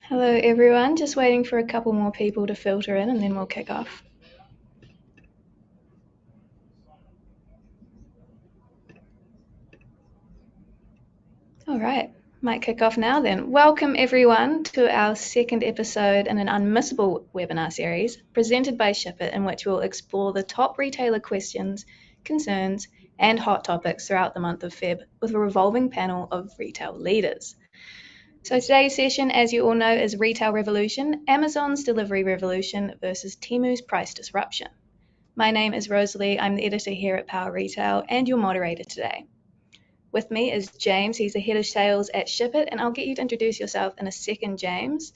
Hello, everyone. Just waiting for a couple more people to filter in and then we'll kick off. All right, might kick off now then. Welcome, everyone, to our second episode in an unmissable webinar series presented by Shippit, in which we'll explore the top retailer questions, concerns, and hot topics throughout the month of Feb with a revolving panel of retail leaders. So today's session, as you all know, is Retail Revolution, Amazon's Delivery Revolution versus Temu's Price Disruption. My name is Rosalie. I'm the editor here at Power Retail and your moderator today. With me is James. He's the head of sales at Shippit, and I'll get you to introduce yourself in a second, James.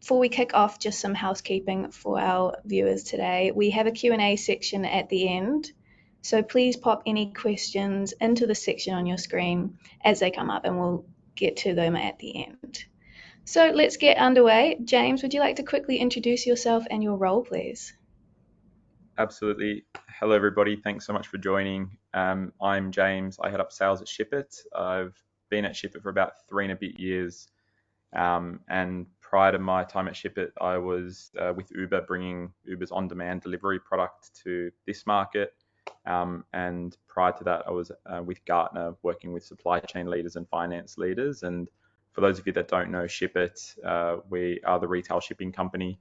Before we kick off, just some housekeeping for our viewers today. We have a Q&A section at the end, so please pop any questions into the section on your screen as they come up, and we'll get to them at the end. So let's get underway. James, would you like to quickly introduce yourself and your role, please? Absolutely. Hello, everybody. Thanks so much for joining. I'm James. I head up sales at Shippit. I've been at Shippit for about 3.5 years. And prior to my time at Shippit, I was with Uber, bringing Uber's on-demand delivery product to this market. And prior to that, I was with Gartner, working with supply chain leaders and finance leaders. And for those of you that don't know Shippit, we are the retail shipping company.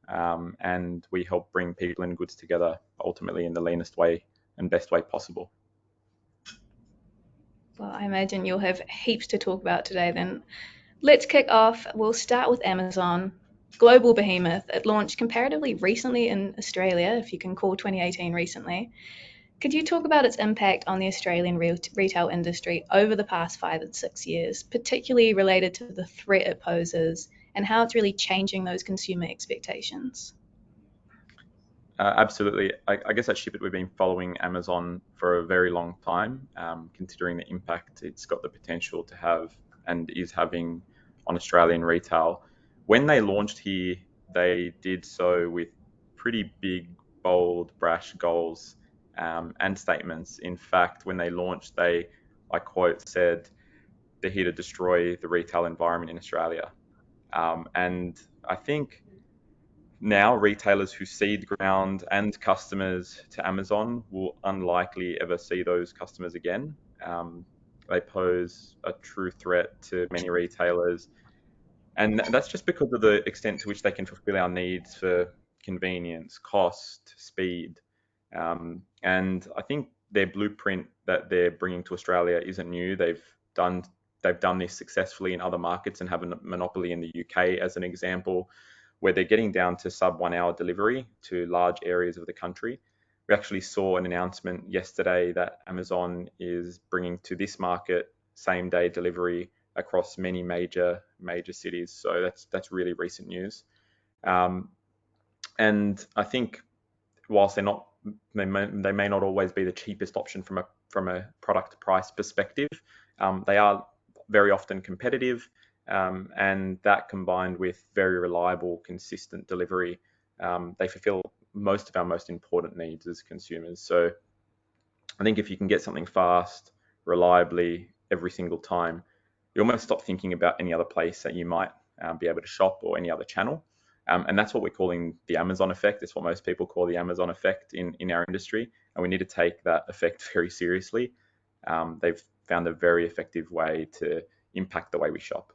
And we help bring people and goods together ultimately in the leanest way and best way possible. Well, I imagine you'll have heaps to talk about today then. Let's kick off. We'll start with Amazon, global behemoth. It launched comparatively recently in Australia, if you can call 2018 recently. Could you talk about its impact on the Australian retail industry over the past 5 and 6 years, particularly related to the threat it poses and how it's really changing those consumer expectations? Absolutely. I guess at Shippit, we've been following Amazon for a very long time, considering the impact it's got the potential to have and is having on Australian retail. When they launched here, they did so with pretty big, bold, brash goals and statements. In fact, when they launched, I quote, said, they're here to destroy the retail environment in Australia. And I think now retailers who cede ground and customers to Amazon will unlikely ever see those customers again. They pose a true threat to many retailers. And that's just because of the extent to which they can fulfill our needs for convenience, cost, speed. And I think their blueprint that they're bringing to Australia isn't new. Done they've done this successfully in other markets and have a monopoly in the UK as an example, where they're getting down to sub 1 hour delivery to large areas of the country. We actually saw an announcement yesterday that Amazon is bringing to this market same day delivery across many major cities. So that's really recent news. Um, and I think whilst they may not always be the cheapest option from a product price perspective, they are very often competitive, and that combined with very reliable, consistent delivery, they fulfill most of our most important needs as consumers. So I think if you can get something fast, reliably, every single time, you almost stop thinking about any other place that you might be able to shop or any other channel. And that's what we're calling the Amazon effect. It's what most people call the Amazon effect in our industry. And we need to take that effect very seriously. They've found a very effective way to impact the way we shop.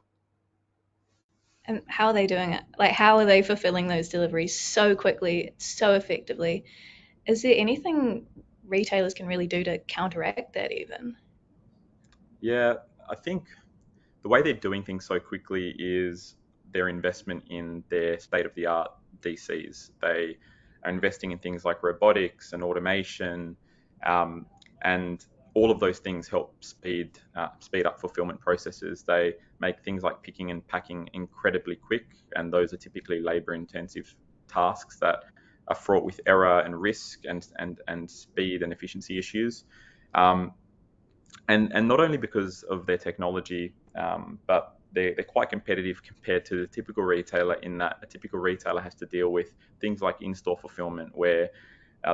And how are they doing it? Like, how are they fulfilling those deliveries so quickly, so effectively? Is there anything retailers can really do to counteract that even? Yeah, I think the way they're doing things so quickly is their investment in their state of the art DCs. They are investing in things like robotics and automation, and all of those things help speed up fulfillment processes. They make things like picking and packing incredibly quick, and those are typically labor intensive tasks that are fraught with error and risk and speed and efficiency issues. Um, and not only because of their technology, but they're quite competitive compared to the typical retailer, in that a typical retailer has to deal with things like in-store fulfillment, where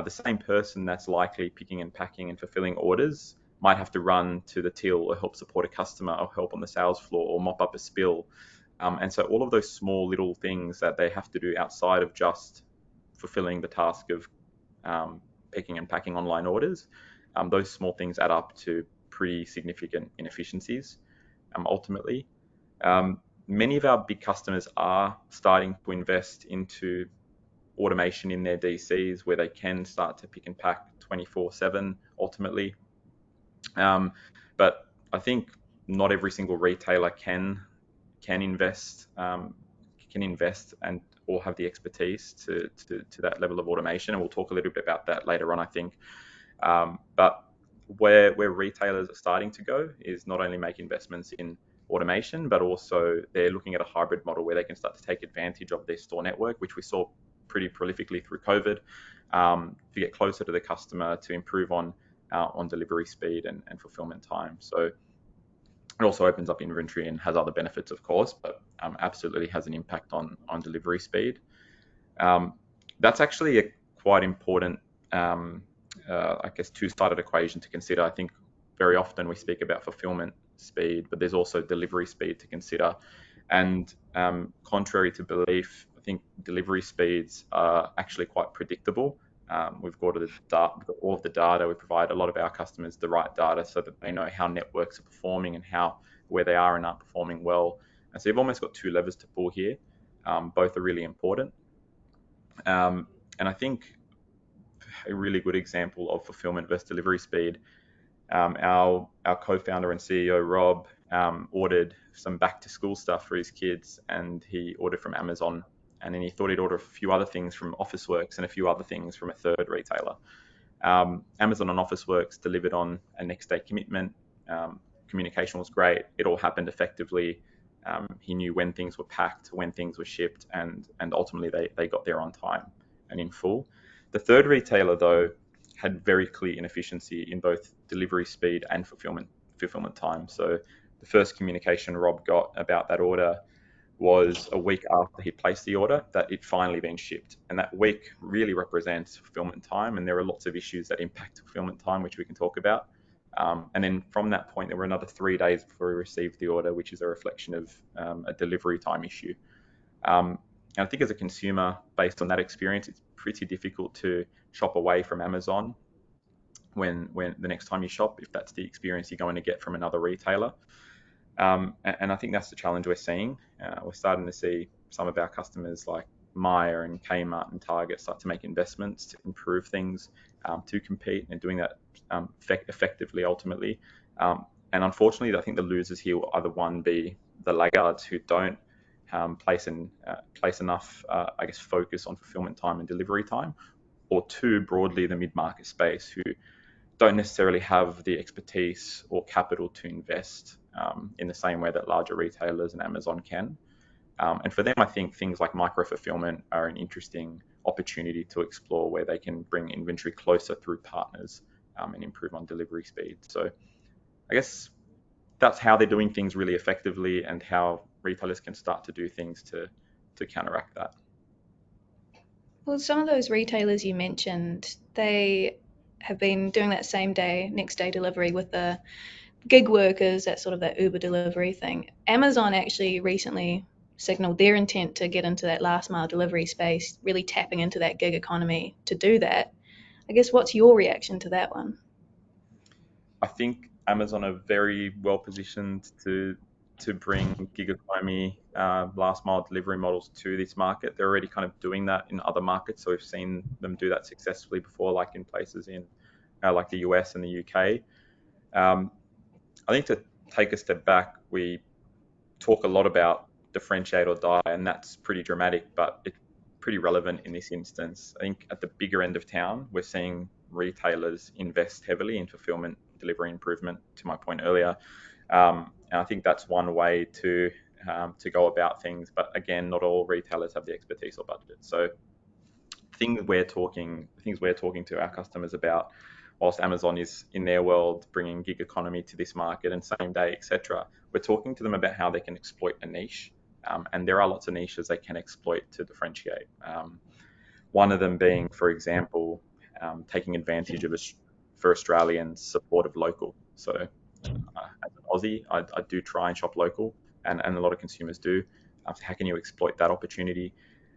the same person that's likely picking and packing and fulfilling orders might have to run to the till or help support a customer or help on the sales floor or mop up a spill. And so all of those small little things that they have to do outside of just fulfilling the task of picking and packing online orders, those small things add up to pretty significant inefficiencies ultimately. Many of our big customers are starting to invest into automation in their DCs where they can start to pick and pack 24/7 ultimately. But I think not every single retailer can invest and or have the expertise to that level of automation. And we'll talk a little bit about that later on, I think. But where retailers are starting to go is not only make investments in automation, but also they're looking at a hybrid model where they can start to take advantage of their store network, which we saw pretty prolifically through COVID, to get closer to the customer, to improve on delivery speed and fulfillment time. So it also opens up inventory and has other benefits, of course, but absolutely has an impact on delivery speed. That's actually a quite important, I guess, two-sided equation to consider. I think very often we speak about fulfillment speed, but there's also delivery speed to consider. And contrary to belief, I think delivery speeds are actually quite predictable. We've got all of the data. We provide a lot of our customers the right data so that they know how networks are performing and where they are and aren't performing well. And so you've almost got two levers to pull here. Both are really important. And I think a really good example of fulfillment versus delivery speed, our co-founder and CEO, Rob, ordered some back to school stuff for his kids, and he ordered from Amazon. And then he thought he'd order a few other things from Officeworks and a few other things from a third retailer. Amazon and Officeworks delivered on a next day commitment. Communication was great. It all happened effectively. He knew when things were packed, when things were shipped, and ultimately they got there on time and in full. The third retailer, though, had very clear inefficiency in both delivery speed and fulfillment time. So the first communication Rob got about that order was a week after he placed the order that it finally been shipped. And that week really represents fulfillment time. And there are lots of issues that impact fulfillment time, which we can talk about. And then from that point, there were another 3 days before we received the order, which is a reflection of a delivery time issue. And I think as a consumer, based on that experience, it's pretty difficult to shop away from Amazon when the next time you shop, if that's the experience you're going to get from another retailer. And I think that's the challenge we're seeing. We're starting to see some of our customers like Myer and Kmart and Target start to make investments to improve things, to compete, and doing that effectively ultimately. And unfortunately, I think the losers here will either one be the laggards who don't place enough, I guess, focus on fulfillment time and delivery time, or two, broadly the mid-market space who don't necessarily have the expertise or capital to invest in the same way that larger retailers and Amazon can. And for them, I think things like micro-fulfillment are an interesting opportunity to explore where they can bring inventory closer through partners and improve on delivery speed. So I guess that's how they're doing things really effectively and how retailers can start to do things to counteract that. Well, some of those retailers you mentioned, they have been doing that same day, next day delivery with the gig workers, that sort of that Uber delivery thing. Amazon actually recently signaled their intent to get into that last mile delivery space, really tapping into that gig economy to do that. I guess what's your reaction to that one? I think Amazon are very well positioned to bring gig economy last mile delivery models to this market. They're already kind of doing that in other markets, so we've seen them do that successfully before, like in places in like the US and the UK. I think to take a step back, we talk a lot about differentiate or die, and that's pretty dramatic, but it's pretty relevant in this instance. I think at the bigger end of town, we're seeing retailers invest heavily in fulfillment, delivery improvement, to my point earlier. And I think that's one way to go about things. But again, not all retailers have the expertise or budget. So things we're talking to our customers about, whilst Amazon is in their world bringing gig economy to this market and same day, etc., we're talking to them about how they can exploit a niche. And there are lots of niches they can exploit to differentiate. One of them being, for example, taking advantage of for Australians support of local. So as an Aussie, I do try and shop local, and a lot of consumers do. how can you exploit that opportunity?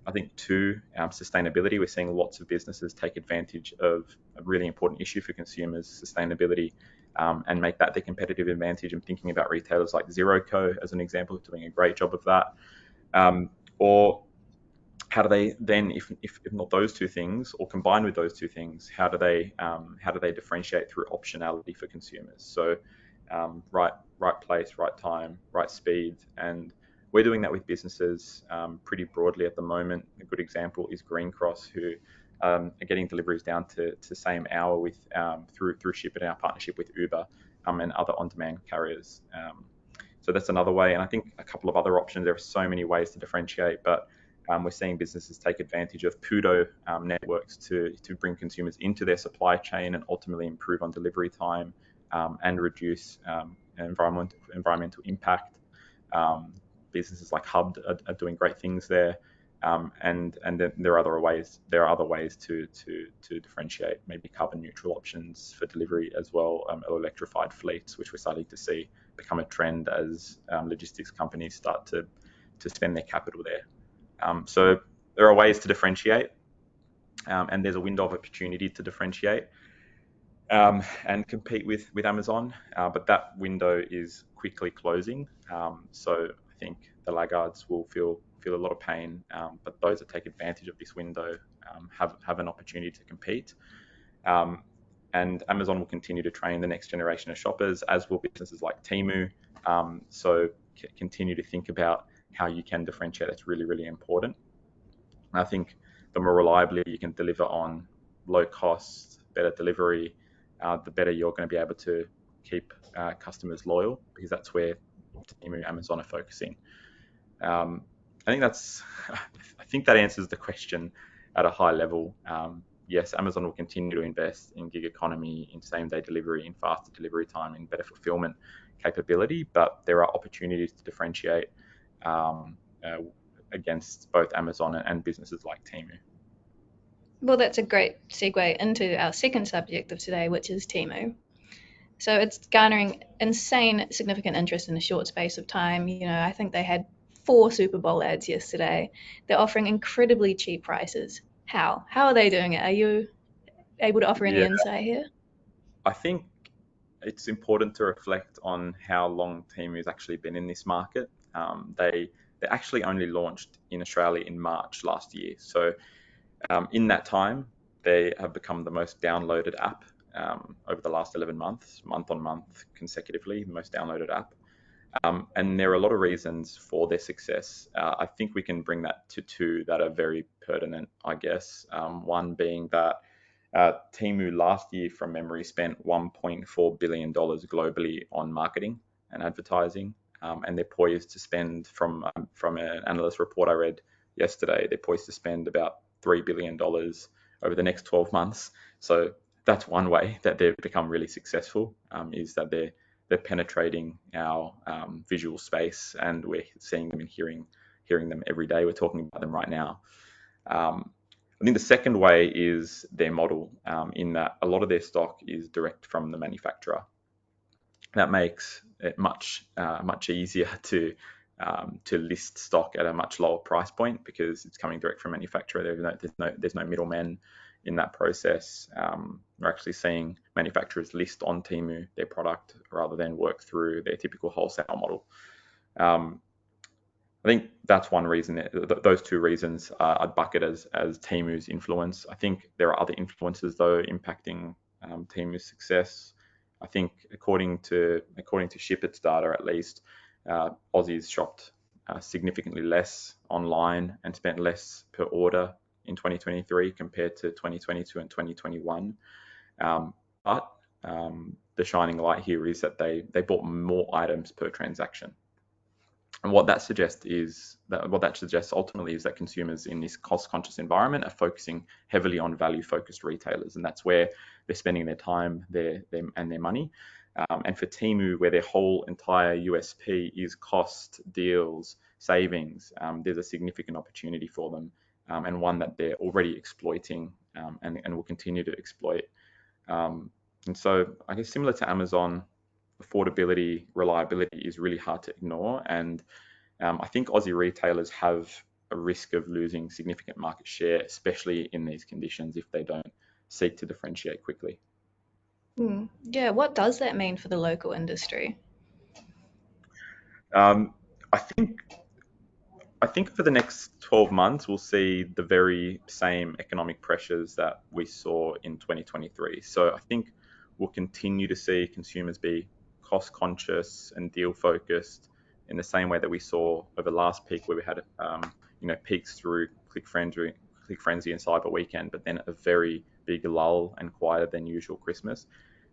I think two, sustainability. We're seeing lots of businesses take advantage of a really important issue for consumers, sustainability, and make that their competitive advantage. I'm thinking about retailers like Zeroco as an example, doing a great job of that. Or how do they then, if not those two things, or combined with those two things, how do they differentiate through optionality for consumers? So right place, right time, right speed, and we're doing that with businesses pretty broadly at the moment. A good example is Green Cross, who are getting deliveries down to same hour with through Shippit in our partnership with Uber and other on-demand carriers. So that's another way, and I think a couple of other options. There are so many ways to differentiate, but we're seeing businesses take advantage of PUDO networks to bring consumers into their supply chain and ultimately improve on delivery time and reduce environmental impact. Businesses like Hub are doing great things there, and then there are other ways. There are other ways to differentiate, maybe carbon neutral options for delivery as well, or electrified fleets, which we're starting to see become a trend as logistics companies start to spend their capital there. So there are ways to differentiate, and there's a window of opportunity to differentiate and compete with Amazon, but that window is quickly closing. So I think the laggards will feel a lot of pain, but those that take advantage of this window have an opportunity to compete. And Amazon will continue to train the next generation of shoppers, as will businesses like Temu. So continue to think about how you can differentiate. That's really, really important. And I think the more reliably you can deliver on low cost, better delivery, the better you're going to be able to keep customers loyal, because that's where Temu, Amazon are focusing. I think that answers the question at a high level. Yes, Amazon will continue to invest in gig economy, in same-day delivery, in faster delivery time, in better fulfillment capability, but there are opportunities to differentiate against both Amazon and businesses like Temu. Well, that's a great segue into our second subject of today, which is Temu. So it's garnering insane significant interest in a short space of time. I think they had 4 Super Bowl ads yesterday. They're offering incredibly cheap prices. How are they doing it? Are you able to offer any Yeah, insight here? I think it's important to reflect on how long Temu's actually been in this market. They actually only launched in Australia in March last year. So in that time, they have become the most downloaded app over the last 11 months, month on month consecutively, the most downloaded app. And there are a lot of reasons for their success. I think we can bring that to two that are very pertinent, I guess. One being that Temu last year, from memory, spent $1.4 billion globally on marketing and advertising, and they're poised to spend, from an analyst report I read yesterday, they're poised to spend about $3 billion over the next 12 months. So that's one way that they've become really successful, is that they're penetrating our visual space, and we're seeing them and hearing them every day. We're talking about them right now. I think the second way is their model, in that a lot of their stock is direct from the manufacturer. That makes it much easier to list stock at a much lower price point, because it's coming direct from manufacturer. There's no middlemen in that process. We're actually seeing manufacturers list on Temu their product rather than work through their typical wholesale model. I think that's one reason. Those two reasons I'd bucket as Temu's influence. I think there are other influences though impacting Temu's success. I think according to Shippit's data, at least, Aussies shopped significantly less online and spent less per order in 2023 compared to 2022 and 2021. But the shining light here is that they bought more items per transaction. And what that suggests ultimately is that consumers in this cost-conscious environment are focusing heavily on value-focused retailers, and that's where they're spending their time, and their money. And for Temu, where their whole entire USP is cost, deals, savings, there's a significant opportunity for them, and one that they're already exploiting, and will continue to exploit. And so I guess similar to Amazon, affordability, reliability is really hard to ignore. And I think Aussie retailers have a risk of losing significant market share, especially in these conditions, if they don't seek to differentiate quickly. Yeah, what does that mean for the local industry? Um, I think I think for the next 12 months, we'll see the very same economic pressures that we saw in 2023. So I think we'll continue to see consumers be cost conscious and deal focused in the same way that we saw over last peak, where we had peaks through click frenzy and Cyber Weekend, but then a very big lull and quieter than usual Christmas.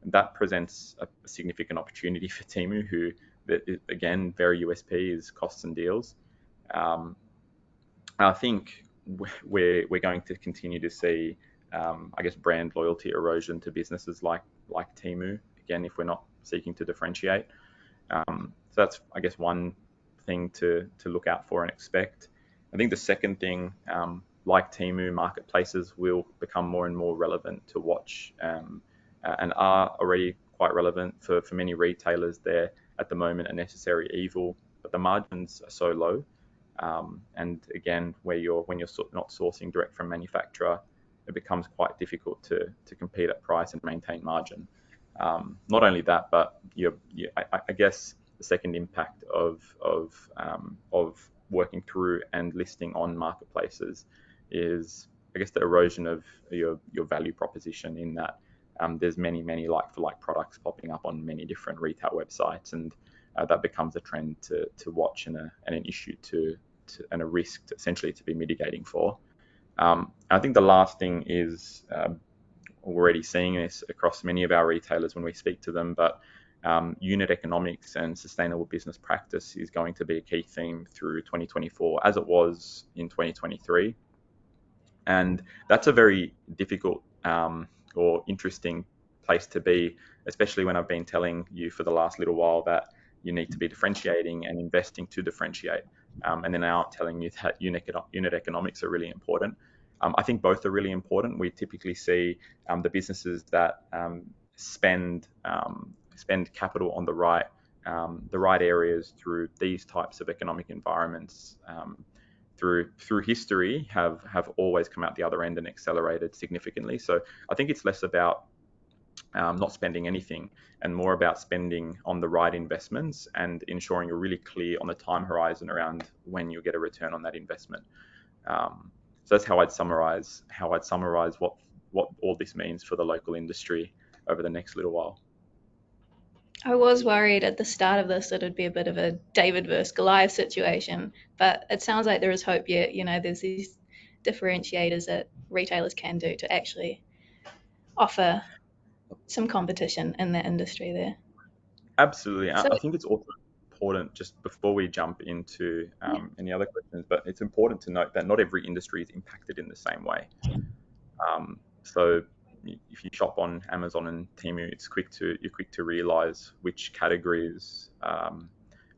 And that presents a significant opportunity for Temu, who, again, very USP is costs and deals. Um, I think we're going to continue to see, I guess, brand loyalty erosion to businesses like Temu. Again, if we're not seeking to differentiate, so that's, I guess, one thing to look out for and expect. I think the second thing, like Temu, marketplaces will become more and more relevant to watch, and are already quite relevant for many retailers. They're at the moment a necessary evil, but the margins are so low. And again, when you're not sourcing direct from manufacturer, it becomes quite difficult to compete at price and maintain margin. Not only that, but I guess the second impact of working through and listing on marketplaces is, I guess, the erosion of your value proposition, in that there's many like for like products popping up on many different retail websites, and that becomes a trend to watch, and an issue and a risk essentially to be mitigating for. I think the last thing is, already seeing this across many of our retailers when we speak to them, but unit economics and sustainable business practice is going to be a key theme through 2024, as it was in 2023. And that's a very difficult, or interesting place to be, especially when I've been telling you for the last little while that you need to be differentiating and investing to differentiate. And then now I'm telling you that unit economics are really important. I think both are really important. We typically see the businesses that spend capital on the right areas through these types of economic environments, through history, have always come out the other end and accelerated significantly. So I think it's less about not spending anything, and more about spending on the right investments and ensuring you're really clear on the time horizon around when you'll get a return on that investment. So that's how I'd summarize what all this means for the local industry over the next little while. I was worried at the start of this that it'd be a bit of a David versus Goliath situation, but it sounds like there is hope yet. There's these differentiators that retailers can do to actually offer some competition in the industry there. Absolutely. So, I think it's also important, just before we jump into yeah. any other questions, but it's important to note that not every industry is impacted in the same way. So if you shop on Amazon and Temu, you're quick to realize which categories are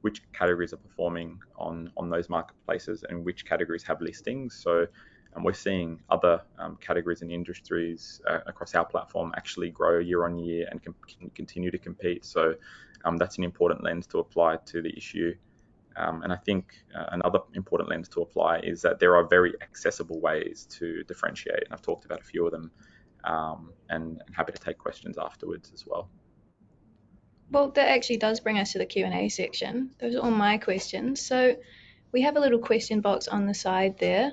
performing on those marketplaces and which categories have listings. So we're seeing other categories and industries across our platform actually grow year on year and can continue to compete. So that's an important lens to apply to the issue. And I think another important lens to apply is that there are very accessible ways to differentiate. And I've talked about a few of them, and I'm happy to take questions afterwards as well. Well, that actually does bring us to the Q&A section. Those are all my questions. So we have a little question box on the side there.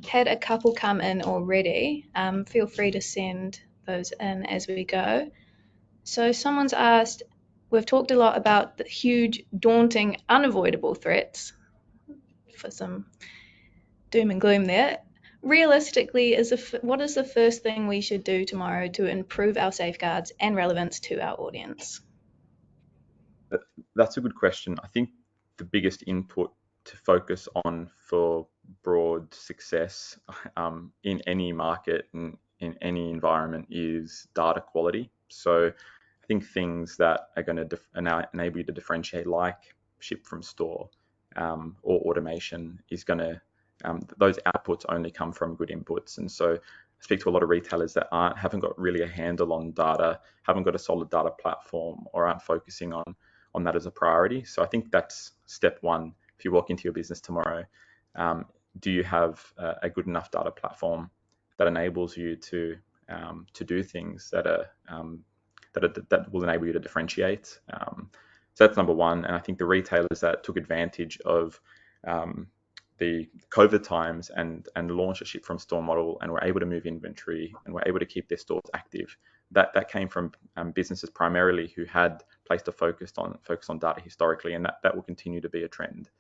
Had a couple come in already. Feel free to send those in as we go. So someone's asked, we've talked a lot about the huge, daunting, unavoidable threats, for some doom and gloom there. Realistically, what is the first thing we should do tomorrow to improve our safeguards and relevance to our audience? That's a good question. I think the biggest input to focus on for broad success, in any market and in any environment, is data quality. So I think things that are going to enable you to differentiate, like ship from store, or automation, is going to those outputs only come from good inputs. And so I speak to a lot of retailers that haven't got really a handle on data, haven't got a solid data platform, or aren't focusing on that as a priority. So I think that's step one, if you walk into your business tomorrow, do you have a good enough data platform that enables you to do things that will enable you to differentiate? So that's number one. And I think the retailers that took advantage of the COVID times and launched a ship from store model and were able to move inventory and were able to keep their stores active, that came from businesses primarily who had placed a focus on data historically, and that will continue to be a trend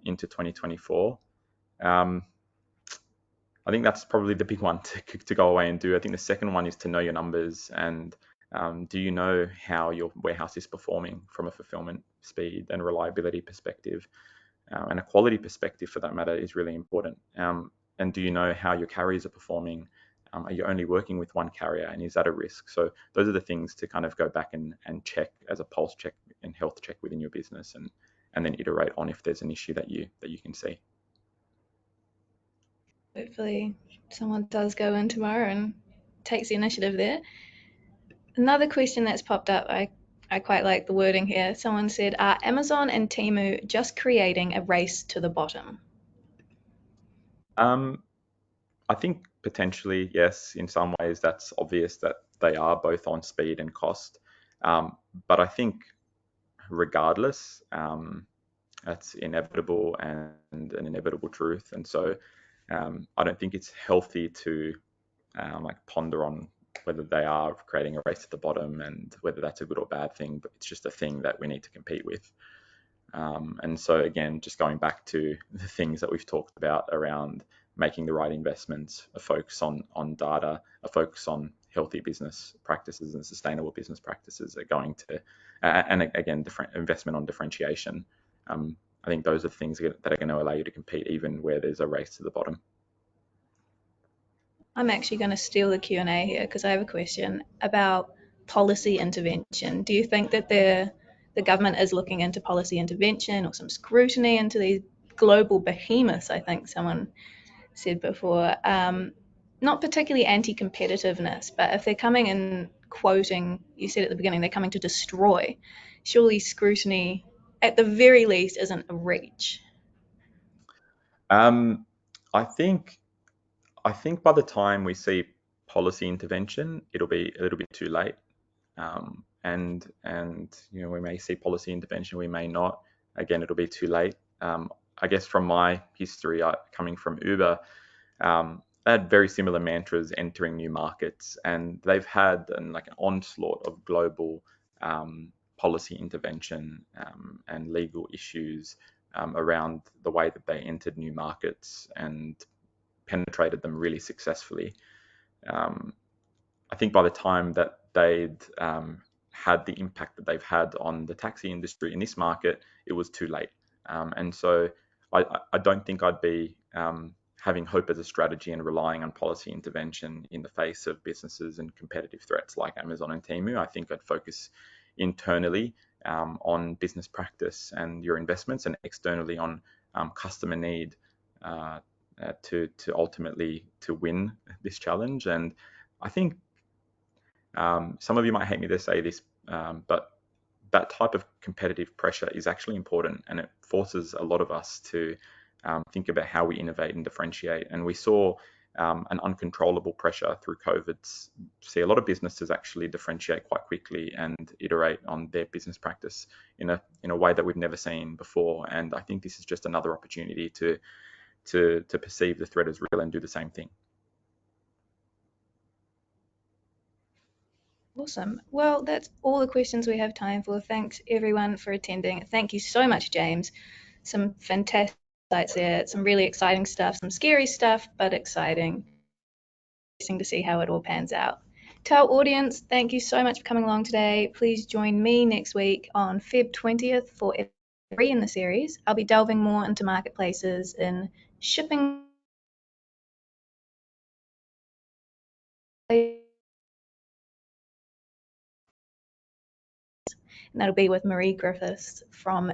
into 2024. I think that's probably the big one to go away and do. I think the second one is to know your numbers and do you know how your warehouse is performing from a fulfillment speed and reliability perspective, and a quality perspective for that matter is really important. And do you know how your carriers are performing? Are you only working with one carrier, and is that a risk? So those are the things to kind of go back and check as a pulse check and health check within your business, and then iterate on if there's an issue that you can see. Hopefully someone does go in tomorrow and takes the initiative there. Another question that's popped up, I quite like the wording here. Someone said, are Amazon and Temu just creating a race to the bottom? I think potentially, yes. In some ways, that's obvious that they are both on speed and cost. But I think regardless, that's inevitable and an inevitable truth. And so I don't think it's healthy to like ponder on whether they are creating a race to the bottom and whether that's a good or bad thing, but it's just a thing that we need to compete with. And so again, just going back to the things that we've talked about around making the right investments, a focus on data, a focus on healthy business practices and sustainable business practices are going to, and again, different investment on differentiation. I think those are things that are going to allow you to compete even where there's a race to the bottom. I'm actually going to steal the Q&A here because I have a question about policy intervention. Do you think that the government is looking into policy intervention or some scrutiny into these global behemoths, I think someone said before? Not particularly anti-competitiveness, but if they're coming and quoting, you said at the beginning, they're coming to destroy, surely scrutiny, at the very least, isn't a reach. I think by the time we see policy intervention, it'll be a little bit too late. And we may see policy intervention, we may not. Again, it'll be too late. I guess from my history, coming from Uber, they had very similar mantras entering new markets, and they've had an onslaught of global policy intervention and legal issues around the way that they entered new markets and penetrated them really successfully. I think by the time that they'd had the impact that they've had on the taxi industry in this market, it was too late. And so I don't think I'd be having hope as a strategy and relying on policy intervention in the face of businesses and competitive threats like Amazon and Temu. I think I'd focus internally on business practice and your investments, and externally on customer need to ultimately to win this challenge. And I think some of you might hate me to say this, but that type of competitive pressure is actually important, and it forces a lot of us to think about how we innovate and differentiate. And we saw an uncontrollable pressure through COVID. See a lot of businesses actually differentiate quite quickly and iterate on their business practice in a way that we've never seen before. And I think this is just another opportunity to perceive the threat as real and do the same thing. Awesome. Well, that's all the questions we have time for. Thanks everyone for attending. Thank you so much, James. Some fantastic insights there, some really exciting stuff, some scary stuff, but exciting. Interesting to see how it all pans out. To our audience, thank you so much for coming along today. Please join me next week on Feb 20th for episode 3 in the series. I'll be delving more into marketplaces in shipping, and that'll be with Marie Griffiths from